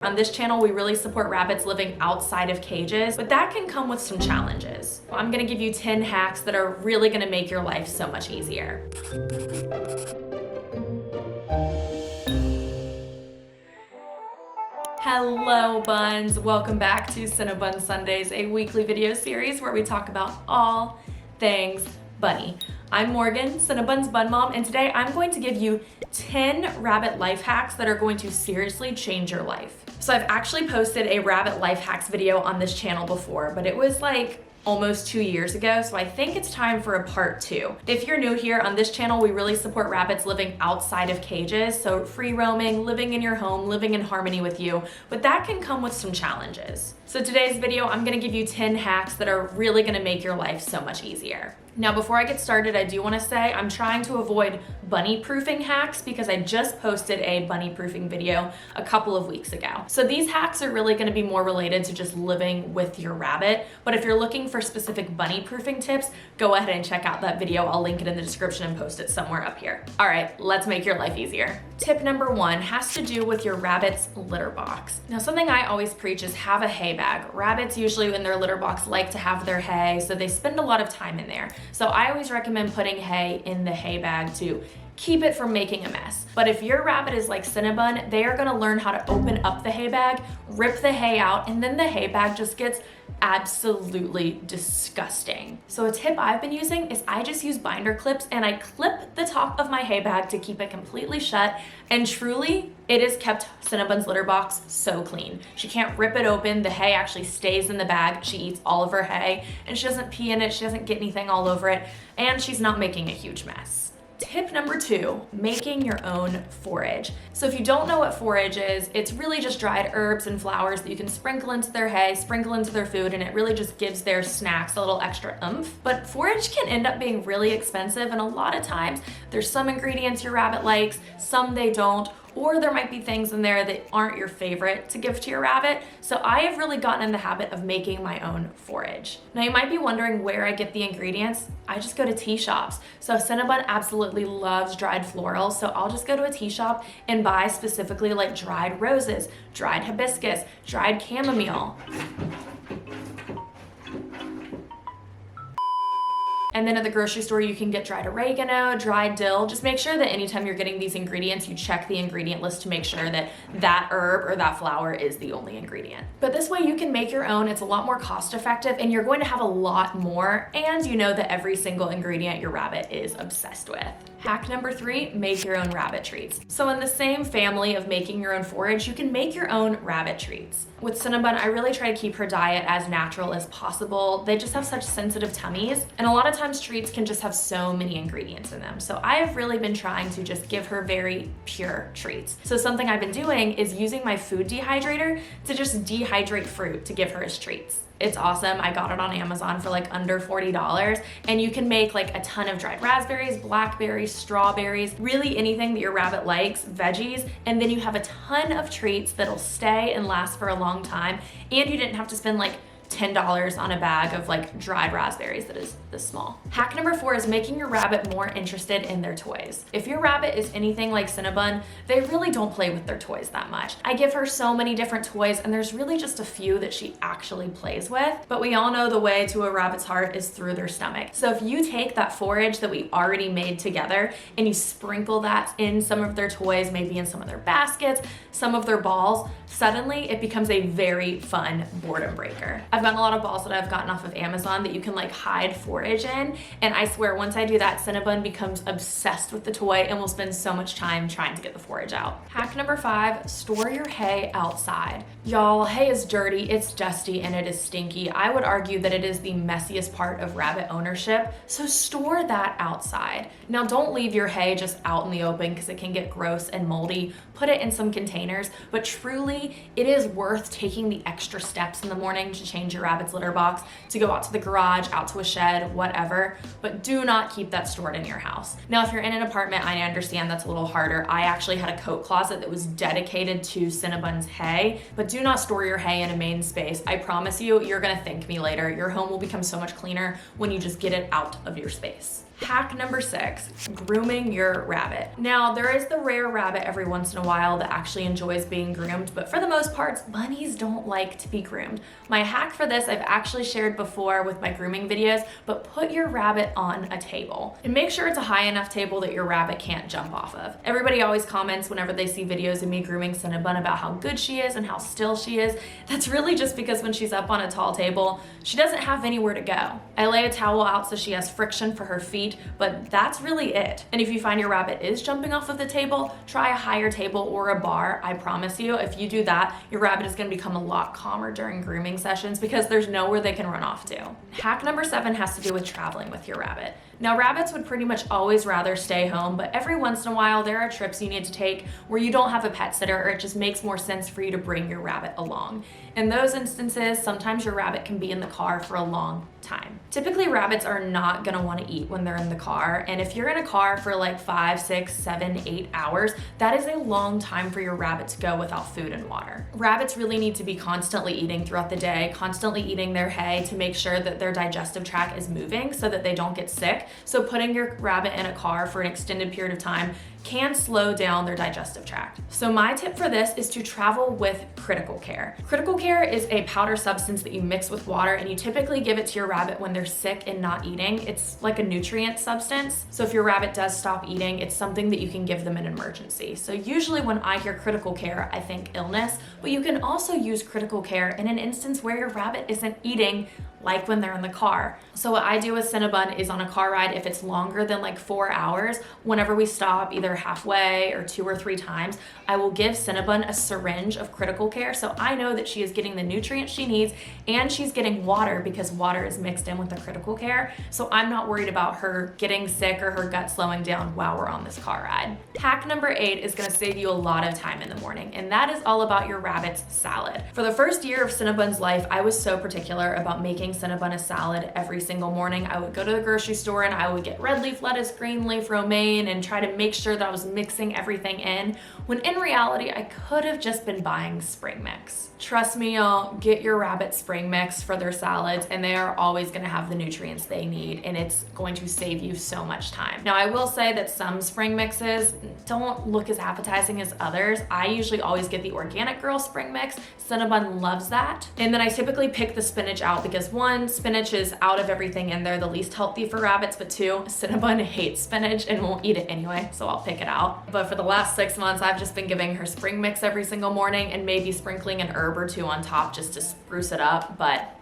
On this channel, we really support rabbits living outside of cages, but that can come with some challenges. I'm gonna give you 10 hacks that are really gonna make your life so much easier. Hello Buns, welcome back to Cinnabun Sundays, a weekly video series where we talk about all things bunny. I'm Morgan, Cinnabun's bun mom, and today I'm going to give you 10 rabbit life hacks that are going to seriously change your life. So I've actually posted a rabbit life hacks video on this channel before, but it was like almost 2 years ago, so I think it's time for a part 2. If you're new here, on this channel we really support rabbits living outside of cages, so free roaming, living in your home, living in harmony with you, but that can come with some challenges. So today's video, I'm gonna give you 10 hacks that are really gonna make your life so much easier. Now before I get started, I do wanna say I'm trying to avoid bunny proofing hacks because I just posted a bunny proofing video a couple of weeks ago. So these hacks are really gonna be more related to just living with your rabbit, but if you're looking for specific bunny proofing tips, go ahead and check out that video. I'll link it in the description and post it somewhere up here. All right, let's make your life easier. Tip number 1 has to do with your rabbit's litter box. Now something I always preach is have a hay bag. Rabbits usually in their litter box like to have their hay, so they spend a lot of time in there. So I always recommend putting hay in the hay bag to keep it from making a mess. But if your rabbit is like Cinnabun, they are gonna learn how to open up the hay bag, rip the hay out, and then the hay bag just gets absolutely disgusting. So a tip I've been using is I just use binder clips and I clip the top of my hay bag to keep it completely shut, and truly, it has kept Cinnabun's litter box so clean. She can't rip it open, the hay actually stays in the bag, she eats all of her hay, and she doesn't pee in it, she doesn't get anything all over it, and she's not making a huge mess. Tip number 2, making your own forage. So if you don't know what forage is, it's really just dried herbs and flowers that you can sprinkle into their hay, sprinkle into their food, and it really just gives their snacks a little extra oomph. But forage can end up being really expensive, and a lot of times there's some ingredients your rabbit likes, some they don't, or there might be things in there that aren't your favorite to give to your rabbit. So I have really gotten in the habit of making my own forage. Now you might be wondering where I get the ingredients. I just go to tea shops. So Cinnabun absolutely loves dried florals, so I'll just go to a tea shop and buy specifically like dried roses, dried hibiscus, dried chamomile. And then at the grocery store, you can get dried oregano, dried dill. Just make sure that anytime you're getting these ingredients, you check the ingredient list to make sure that that herb or that flower is the only ingredient. But this way you can make your own. It's a lot more cost effective and you're going to have a lot more, and you know that every single ingredient your rabbit is obsessed with. Hack number 3, make your own rabbit treats. So in the same family of making your own forage, you can make your own rabbit treats. With Cinnabun, I really try to keep her diet as natural as possible. They just have such sensitive tummies, and a lot of times treats can just have so many ingredients in them. So I have really been trying to just give her very pure treats. So something I've been doing is using my food dehydrator to just dehydrate fruit to give her as treats. It's awesome. I got it on Amazon for like under $40, and you can make like a ton of dried raspberries, blackberries, strawberries, really anything that your rabbit likes, veggies, and then you have a ton of treats that'll stay and last for a long time, and you didn't have to spend like $10 on a bag of like dried raspberries that is this small. Hack number 4 is making your rabbit more interested in their toys. If your rabbit is anything like Cinnabun, they really don't play with their toys that much. I give her so many different toys, and there's really just a few that she actually plays with, but we all know the way to a rabbit's heart is through their stomach. So if you take that forage that we already made together and you sprinkle that in some of their toys, maybe in some of their baskets, some of their balls, suddenly it becomes a very fun boredom breaker. I've gotten a lot of balls that I've gotten off of Amazon that you can like hide forage in, and I swear once I do that, Cinnabun becomes obsessed with the toy and will spend so much time trying to get the forage out. Hack number 5, store your hay outside. Y'all, hay is dirty, it's dusty, and it is stinky. I would argue that it is the messiest part of rabbit ownership, so store that outside. Now don't leave your hay just out in the open because it can get gross and moldy. Put it in some containers, but truly it is worth taking the extra steps in the morning to change your rabbit's litter box, to go out to the garage, out to a shed, whatever, but do not keep that stored in your house. Now, if you're in an apartment, I understand that's a little harder. I actually had a coat closet that was dedicated to Cinnabun's hay, but do not store your hay in a main space. I promise you, you're gonna thank me later. Your home will become so much cleaner when you just get it out of your space. Hack number 6, grooming your rabbit. Now, there is the rare rabbit every once in a while that actually enjoys being groomed, but for the most part, bunnies don't like to be groomed. My hack for this I've actually shared before with my grooming videos, but put your rabbit on a table. And make sure it's a high enough table that your rabbit can't jump off of. Everybody always comments whenever they see videos of me grooming Cinnabun about how good she is and how still she is. That's really just because when she's up on a tall table, she doesn't have anywhere to go. I lay a towel out so she has friction for her feet, but that's really it. And if you find your rabbit is jumping off of the table, try a higher table or a bar. I promise you, if you do that, your rabbit is gonna become a lot calmer during grooming sessions because there's nowhere they can run off to. Hack number 7 has to do with traveling with your rabbit. Now, rabbits would pretty much always rather stay home, but every once in a while there are trips you need to take where you don't have a pet sitter or it just makes more sense for you to bring your rabbit along. In those instances, sometimes your rabbit can be in the car for a long time. Typically, rabbits are not gonna wanna eat when they're in the car, and if you're in a car for like 5, 6, 7, 8 hours, that is a long time for your rabbit to go without food and water. Rabbits really need to be constantly eating throughout the day, constantly eating their hay to make sure that their digestive tract is moving so that they don't get sick. So putting your rabbit in a car for an extended period of time can slow down their digestive tract. So my tip for this is to travel with Critical Care. Critical Care is a powder substance that you mix with water and you typically give it to your rabbit when they're sick and not eating. It's like a nutrient substance. So if your rabbit does stop eating, it's something that you can give them in an emergency. So usually when I hear Critical Care, I think illness, but you can also use Critical Care in an instance where your rabbit isn't eating, like when they're in the car. So what I do with Cinnabun is on a car ride, if it's longer than like 4 hours, whenever we stop either halfway or 2 or 3 times, I will give Cinnabun a syringe of Critical Care so I know that she is getting the nutrients she needs and she's getting water because water is mixed in with the Critical Care. So I'm not worried about her getting sick or her gut slowing down while we're on this car ride. Hack number 8 is gonna save you a lot of time in the morning, and that is all about your rabbit's salad. For the first year of Cinnabun's life, I was so particular about making Cinnabun a salad every single morning. I would go to the grocery store and I would get red leaf lettuce, green leaf romaine, and try to make sure that I was mixing everything in, when in reality, I could have just been buying spring mix. Trust me, y'all, get your rabbit spring mix for their salads and they are always gonna have the nutrients they need and it's going to save you so much time. Now, I will say that some spring mixes don't look as appetizing as others. I usually always get the Organic Girl spring mix. Cinnabun loves that. And then I typically pick the spinach out because 1, spinach is out of everything in there, the least healthy for rabbits, but 2, Cinnabun hates spinach and won't eat it anyway, so I'll pick it out. But for the last 6 months, I've just been giving her spring mix every single morning and maybe sprinkling an herb or 2 on top just to spruce it up, but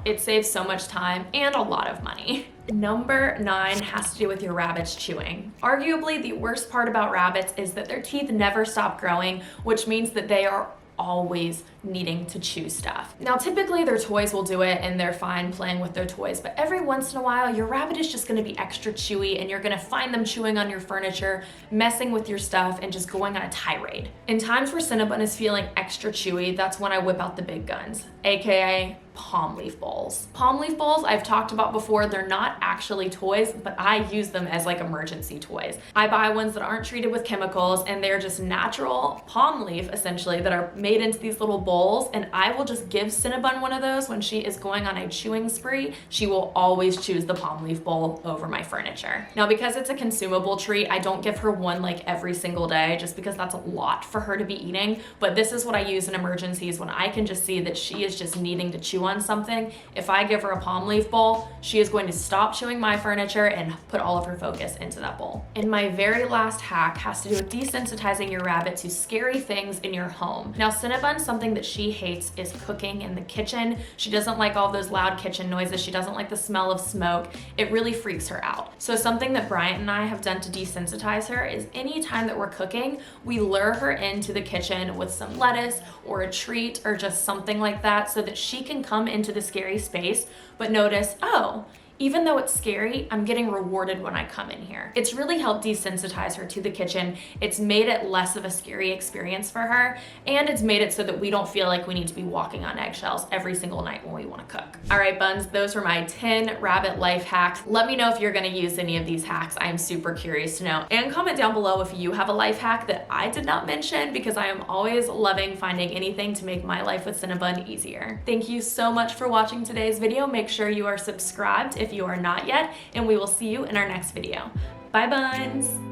it saves so much time and a lot of money. Number 9 has to do with your rabbits chewing. Arguably, the worst part about rabbits is that their teeth never stop growing, which means that they are always needing to chew stuff. Now, typically their toys will do it and they're fine playing with their toys, but every once in a while, your rabbit is just gonna be extra chewy and you're gonna find them chewing on your furniture, messing with your stuff, and just going on a tirade. In times where Cinnabun is feeling extra chewy, that's when I whip out the big guns, AKA palm leaf bowls. Palm leaf bowls, I've talked about before, they're not actually toys, but I use them as like emergency toys. I buy ones that aren't treated with chemicals and they're just natural palm leaf, essentially, that are made into these little bowls, and I will just give Cinnabun one of those when she is going on a chewing spree. She will always choose the palm leaf bowl over my furniture. Now, because it's a consumable treat, I don't give her one like every single day just because that's a lot for her to be eating, but this is what I use in emergencies when I can just see that she is just needing to chew on something. If I give her a palm leaf bowl, she is going to stop chewing my furniture and put all of her focus into that bowl. And my very last hack has to do with desensitizing your rabbit to scary things in your home. Now, Cinnabun, something that she hates is cooking in the kitchen. She doesn't like all those loud kitchen noises. She doesn't like the smell of smoke. It really freaks her out. So something that Bryant and I have done to desensitize her is anytime that we're cooking, we lure her into the kitchen with some lettuce or a treat or just something like that so that she can come into the scary space, but notice, oh, even though it's scary, I'm getting rewarded when I come in here. It's really helped desensitize her to the kitchen. It's made it less of a scary experience for her, and it's made it so that we don't feel like we need to be walking on eggshells every single night when we wanna cook. All right, Buns, those were my 10 rabbit life hacks. Let me know if you're gonna use any of these hacks. I am super curious to know. And comment down below if you have a life hack that I did not mention, because I am always loving finding anything to make my life with Cinnabun easier. Thank you so much for watching today's video. Make sure you are subscribed if if you are not yet, and we will see you in our next video. Bye, buns!